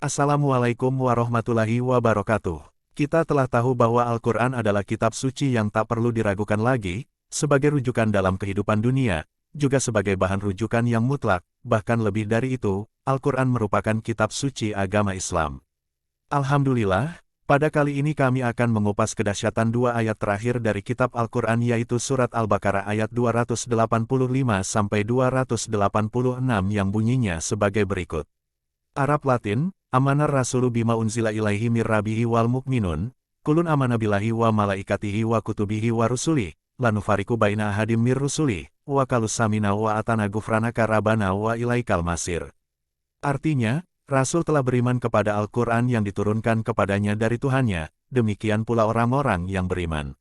Assalamualaikum warahmatullahi wabarakatuh. Kita telah tahu bahwa Al-Quran adalah kitab suci yang tak perlu diragukan lagi, sebagai rujukan dalam kehidupan dunia, juga sebagai bahan rujukan yang mutlak, bahkan lebih dari itu, Al-Quran merupakan kitab suci agama Islam. Alhamdulillah, pada kali ini kami akan mengupas kedahsyatan dua ayat terakhir dari kitab Al-Quran yaitu Surat Al-Baqarah ayat 285-286 yang bunyinya sebagai berikut. Arab Latin, Amanar Rasulu bima unzila ilaihi mir rabbihi wal mukminun, kulun amana billahi wa malaikatihi wa kutubihi wa rusuli, lanufariku baina ahadim mir rusuli, wa kalus samina wa atana gufranaka rabbana wa ilaikal masir. Artinya, Rasul telah beriman kepada Al-Quran yang diturunkan kepadanya dari Tuhannya, demikian pula orang-orang yang beriman.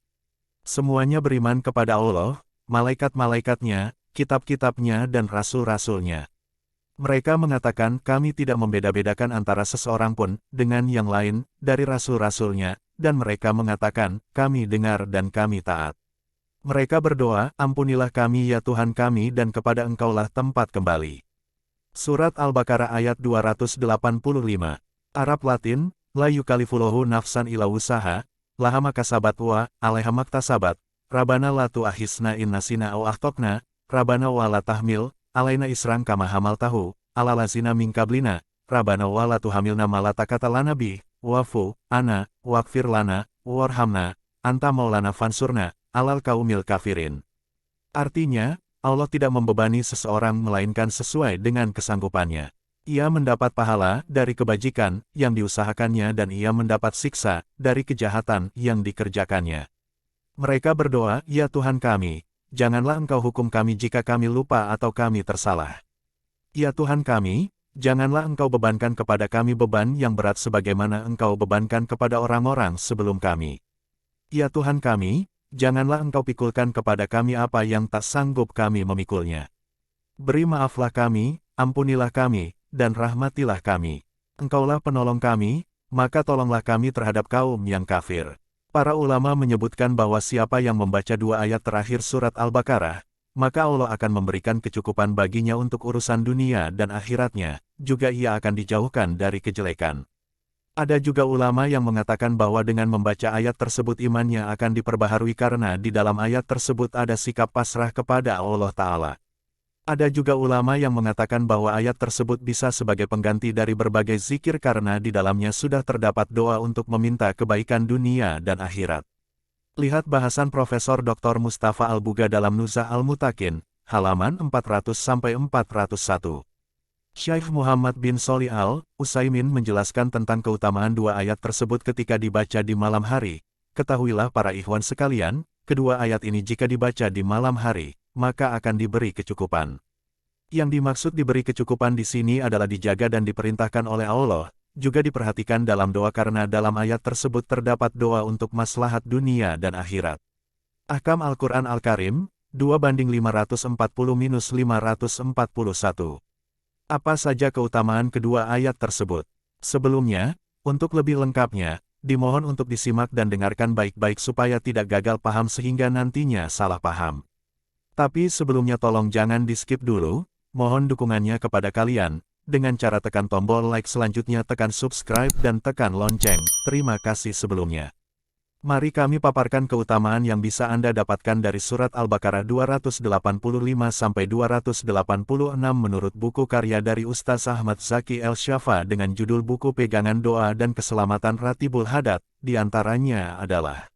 Semuanya beriman kepada Allah, malaikat-malaikatnya, kitab-kitabnya dan rasul-rasulnya. Mereka mengatakan kami tidak membeda-bedakan antara seseorang pun dengan yang lain dari rasul-rasulnya, dan mereka mengatakan kami dengar dan kami taat. Mereka berdoa, ampunilah kami ya Tuhan kami dan kepada Engkaulah tempat kembali. Surat Al-Baqarah ayat 285. Arab Latin, la yukalifullahu nafsan illa wusaha, laha makasabat wa alaiha maktasabat, Rabbana la tu'akhizna in nasina aw akhtana, Rabbana wa la tahmil alaina isran kama hamaltahu, ala lazina min qablina, Rabbana wa la tuhamilna ma la taqata lana bih, wa'fu anna, waghfir lana, warhamna, anta maulana fansurna, alal qaumil kafirin. Artinya, Allah tidak membebani seseorang melainkan sesuai dengan kesanggupannya. Ia mendapat pahala dari kebajikan yang diusahakannya dan ia mendapat siksa dari kejahatan yang dikerjakannya. Mereka berdoa, ya Tuhan kami, janganlah Engkau hukum kami jika kami lupa atau kami tersalah. Ya Tuhan kami, janganlah Engkau bebankan kepada kami beban yang berat sebagaimana Engkau bebankan kepada orang-orang sebelum kami. Ya Tuhan kami, janganlah Engkau pikulkan kepada kami apa yang tak sanggup kami memikulnya. Beri maaflah kami, ampunilah kami, dan rahmatilah kami. Engkaulah penolong kami, maka tolonglah kami terhadap kaum yang kafir. Para ulama menyebutkan bahwa siapa yang membaca dua ayat terakhir surat Al-Baqarah, maka Allah akan memberikan kecukupan baginya untuk urusan dunia dan akhiratnya, juga ia akan dijauhkan dari kejelekan. Ada juga ulama yang mengatakan bahwa dengan membaca ayat tersebut imannya akan diperbaharui karena di dalam ayat tersebut ada sikap pasrah kepada Allah Ta'ala. Ada juga ulama yang mengatakan bahwa ayat tersebut bisa sebagai pengganti dari berbagai zikir karena di dalamnya sudah terdapat doa untuk meminta kebaikan dunia dan akhirat. Lihat bahasan Profesor Dr. Mustafa Al-Buga dalam Nuzah Al-Mutakin, halaman 400-401. Syekh Muhammad bin Shalih Al-Utsaimin menjelaskan tentang keutamaan dua ayat tersebut ketika dibaca di malam hari. Ketahuilah para ikhwan sekalian, kedua ayat ini jika dibaca di malam hari, maka akan diberi kecukupan. Yang dimaksud diberi kecukupan di sini adalah dijaga dan diperintahkan oleh Allah, juga diperhatikan dalam doa karena dalam ayat tersebut terdapat doa untuk maslahat dunia dan akhirat. Ahkam Al-Quran Al-Karim, 2:540-541. Apa saja keutamaan kedua ayat tersebut? Sebelumnya, untuk lebih lengkapnya, dimohon untuk disimak dan dengarkan baik-baik supaya tidak gagal paham sehingga nantinya salah paham. Tapi sebelumnya tolong jangan di-skip dulu, mohon dukungannya kepada kalian, dengan cara tekan tombol like selanjutnya tekan subscribe dan tekan lonceng, terima kasih sebelumnya. Mari kami paparkan keutamaan yang bisa Anda dapatkan dari surat Al-Baqarah 285-286 menurut buku karya dari Ustaz Ahmad Zaki El-Syafa dengan judul buku Pegangan Doa dan Keselamatan Ratibul Hadat, diantaranya adalah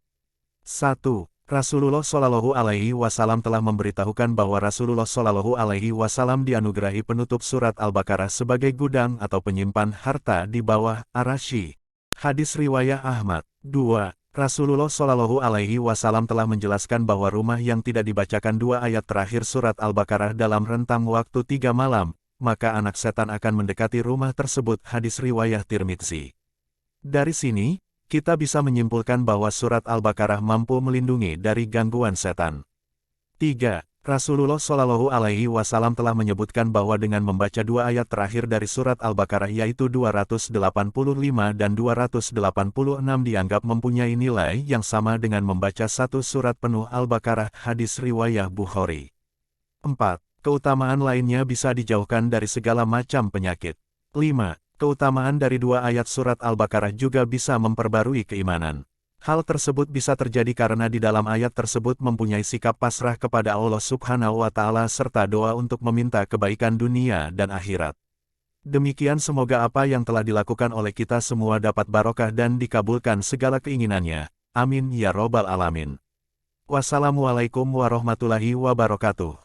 1. Rasulullah Shallallahu Alaihi Wasallam telah memberitahukan bahwa Rasulullah Shallallahu Alaihi Wasallam dianugerahi penutup surat Al-Baqarah sebagai gudang atau penyimpan harta di bawah Ar-Rasy. Hadis riwayat Ahmad. 2. Rasulullah Shallallahu Alaihi Wasallam telah menjelaskan bahwa rumah yang tidak dibacakan dua ayat terakhir surat Al-Baqarah dalam rentang waktu 3 malam, maka anak setan akan mendekati rumah tersebut. Hadis riwayat Tirmidzi. Dari sini, kita bisa menyimpulkan bahwa surat Al-Baqarah mampu melindungi dari gangguan setan. 3. Rasulullah Shallallahu Alaihi Wasallam telah menyebutkan bahwa dengan membaca dua ayat terakhir dari surat Al-Baqarah yaitu 285 dan 286 dianggap mempunyai nilai yang sama dengan membaca satu surat penuh Al-Baqarah. Hadis riwayat Bukhari. 4. Keutamaan lainnya bisa dijauhkan dari segala macam penyakit. 5. Keutamaan dari dua ayat surat Al-Baqarah juga bisa memperbarui keimanan. Hal tersebut bisa terjadi karena di dalam ayat tersebut mempunyai sikap pasrah kepada Allah Subhanahu wa Ta'ala serta doa untuk meminta kebaikan dunia dan akhirat. Demikian, semoga apa yang telah dilakukan oleh kita semua dapat barokah dan dikabulkan segala keinginannya. Amin ya robbal alamin. Wassalamualaikum warahmatullahi wabarakatuh.